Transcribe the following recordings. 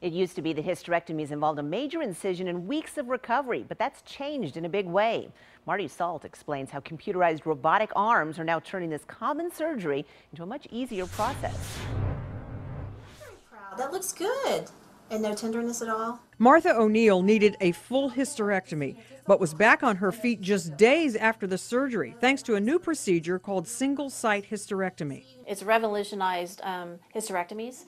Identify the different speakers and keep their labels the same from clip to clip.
Speaker 1: It used to be that hysterectomies involved a major incision and weeks of recovery, but that's changed in a big way. Marty Salt explains how computerized robotic arms are now turning this common surgery into a much easier process.
Speaker 2: Very proud. That looks good. And no tenderness at all?
Speaker 3: Martha O'Neill needed a full hysterectomy, but was back on her feet just days after the surgery, thanks to a new procedure called single-site hysterectomy.
Speaker 4: It's revolutionized hysterectomies.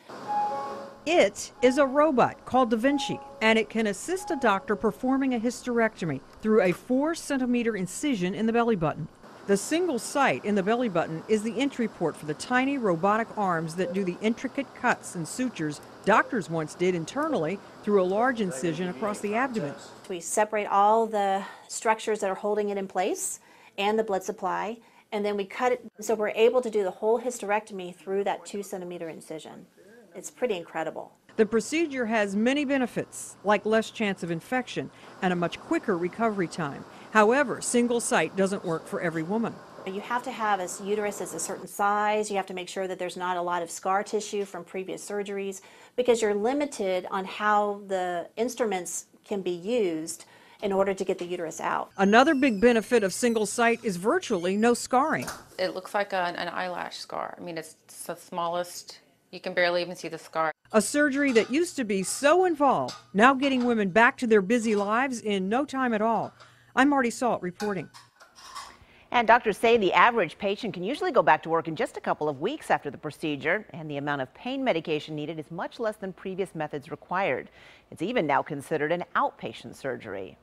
Speaker 3: It is a robot called Da Vinci, and it can assist a doctor performing a hysterectomy through a 4-centimeter incision in the belly button. The single site in the belly button is the entry port for the tiny robotic arms that do the intricate cuts and sutures doctors once did internally through a large incision across the abdomen.
Speaker 4: We separate all the structures that are holding it in place and the blood supply, and then we cut it so we're able to do the whole hysterectomy through that 2-centimeter incision. It's pretty incredible.
Speaker 3: The procedure has many benefits, like less chance of infection and a much quicker recovery time. However, single site doesn't work for every woman.
Speaker 4: You have to have a uterus that's a certain size. You have to make sure that there's not a lot of scar tissue from previous surgeries, because you're limited on how the instruments can be used in order to get the uterus out.
Speaker 3: Another big benefit of single site is virtually no scarring.
Speaker 5: It looks like an eyelash scar. I mean, it's the smallest. You can barely even see the scar.
Speaker 3: A surgery that used to be so involved, now getting women back to their busy lives in no time at all. I'm Marty Salt reporting.
Speaker 1: And doctors say the average patient can usually go back to work in just a couple of weeks after the procedure, and the amount of pain medication needed is much less than previous methods required. It's even now considered an outpatient surgery.